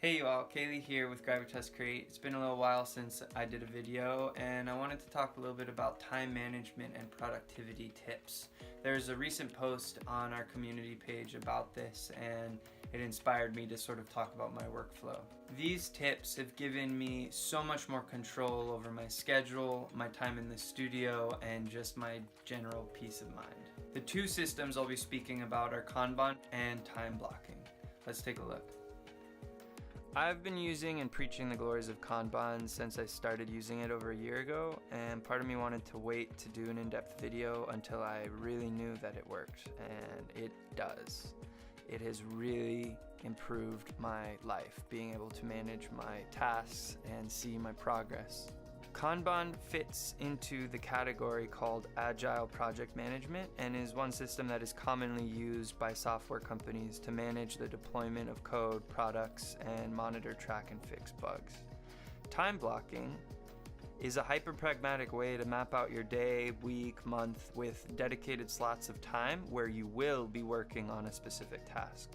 Hey you all, Kaylee here with Gravitas Create. It's been a little while since I did a video and I wanted to talk a little bit about time management and productivity tips. There's a recent post on our community page about this and it inspired me to sort of talk about my workflow. These tips have given me so much more control over my schedule, my time in the studio, and just my general peace of mind. The two systems I'll be speaking about are Kanban and time blocking. Let's take a look. I've been using and preaching the glories of Kanban since I started using it over a year ago, and part of me wanted to wait to do an in-depth video until I really knew that it worked, and it does. It has really improved my life, being able to manage my tasks and see my progress. Kanban fits into the category called Agile Project Management and is one system that is commonly used by software companies to manage the deployment of code, products, and monitor, track, and fix bugs. Time blocking is a hyper-pragmatic way to map out your day, week, month with dedicated slots of time where you will be working on a specific task.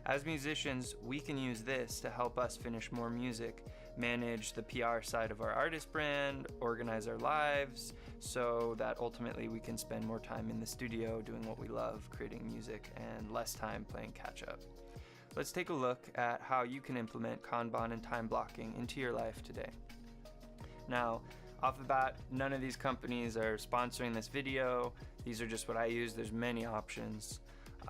As musicians, we can use this to help us finish more music, manage the PR side of our artist brand, organize our lives, so that ultimately we can spend more time in the studio doing what we love, creating music, and less time playing catch-up. Let's take a look at how you can implement Kanban and time blocking into your life today. Now, off the bat, none of these companies are sponsoring this video. These are just what I use. There's many options.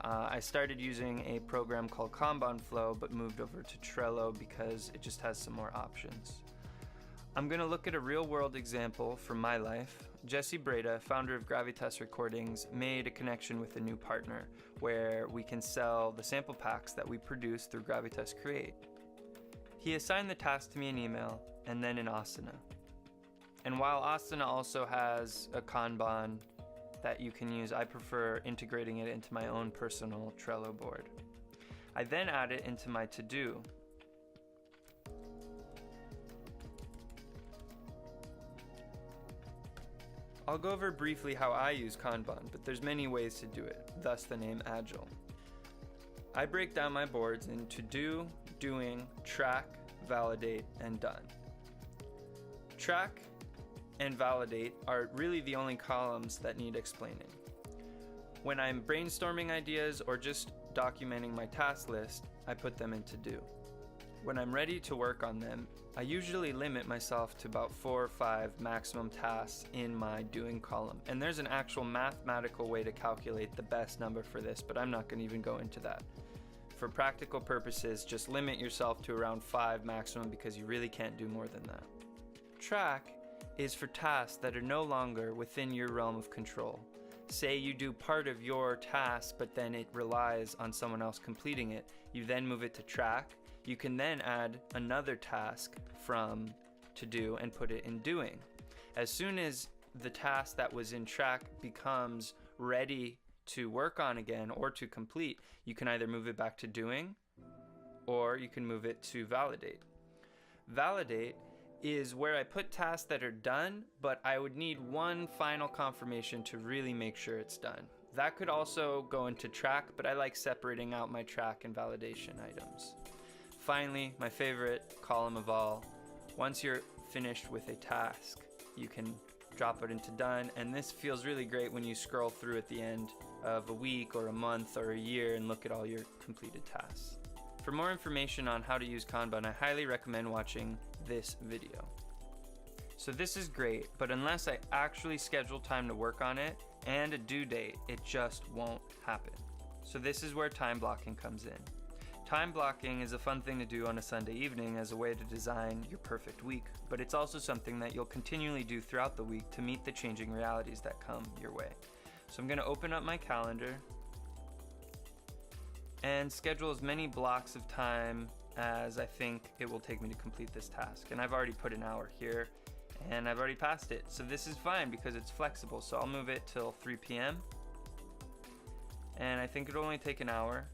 I started using a program called Kanban Flow, but moved over to Trello because it just has some more options. I'm going to look at a real-world example from my life. Jesse Breda, founder of Gravitas Recordings, made a connection with a new partner where we can sell the sample packs that we produce through Gravitas Create. He assigned the task to me in email and then in Asana. And while Asana also has a Kanban that you can use, I prefer integrating it into my own personal Trello board. I then add it into my to-do. I'll go over briefly how I use Kanban, but there's many ways to do it, thus the name Agile. I break down my boards into do, doing, track, validate, and done. Track and validate are really the only columns that need explaining. When I'm brainstorming ideas or just documenting my task list, I put them into do. When I'm ready to work on them, I usually limit myself to about 4 or 5 maximum tasks in my doing column. And there's an actual mathematical way to calculate the best number for this, but I'm not going to even go into that. For practical purposes, just limit yourself to around 5 maximum because you really can't do more than that. Track is for tasks that are no longer within your realm of control. Say you do part of your task, but then it relies on someone else completing it. You then move it to track. You can then add another task from to do and put it in doing. As soon as the task that was in track becomes ready to work on again or to complete, you can either move it back to doing or you can move it to validate. Validate is where I put tasks that are done, but I would need one final confirmation to really make sure it's done. That could also go into track, but I like separating out my track and validation items. Finally, my favorite column of all, once you're finished with a task, you can drop it into done, and this feels really great when you scroll through at the end of a week or a month or a year and look at all your completed tasks. For more information on how to use Kanban, I highly recommend watching this video. So this is great, but unless I actually schedule time to work on it and a due date, it just won't happen. So this is where time blocking comes in. Time blocking is a fun thing to do on a Sunday evening as a way to design your perfect week, but it's also something that you'll continually do throughout the week to meet the changing realities that come your way. So I'm going to open up my calendar and schedule as many blocks of time as I think it will take me to complete this task. And I've already put an hour here and I've already passed it. So this is fine because it's flexible. So I'll move it till 3 p.m. and I think it'll only take an hour.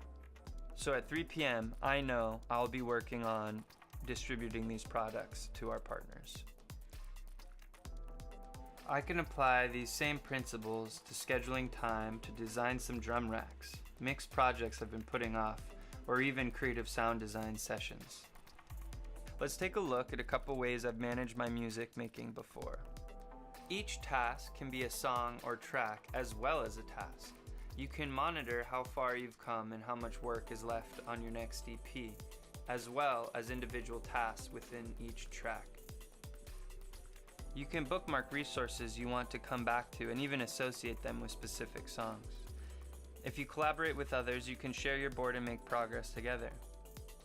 So at 3 p.m. I know I'll be working on distributing these products to our partners. I can apply these same principles to scheduling time to design some drum racks, mix projects I've been putting off, or even creative sound design sessions. Let's take a look at a couple ways I've managed my music making before. Each task can be a song or track as well as a task. You can monitor how far you've come and how much work is left on your next EP, as well as individual tasks within each track. You can bookmark resources you want to come back to and even associate them with specific songs. If you collaborate with others, you can share your board and make progress together.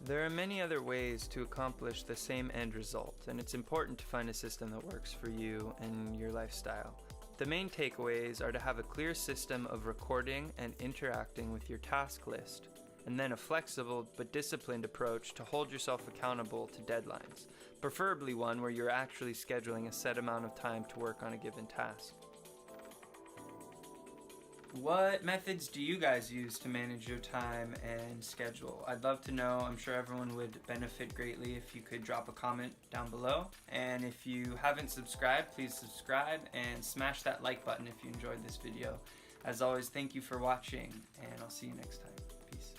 There are many other ways to accomplish the same end result, and it's important to find a system that works for you and your lifestyle. The main takeaways are to have a clear system of recording and interacting with your task list, and then a flexible but disciplined approach to hold yourself accountable to deadlines, preferably one where you're actually scheduling a set amount of time to work on a given task. What methods do you guys use to manage your time and schedule? I'd love to know. I'm sure everyone would benefit greatly if you could drop a comment down below. And if you haven't subscribed, please subscribe and smash that like button if you enjoyed this video. As always, thank you for watching, and I'll see you next time. Peace.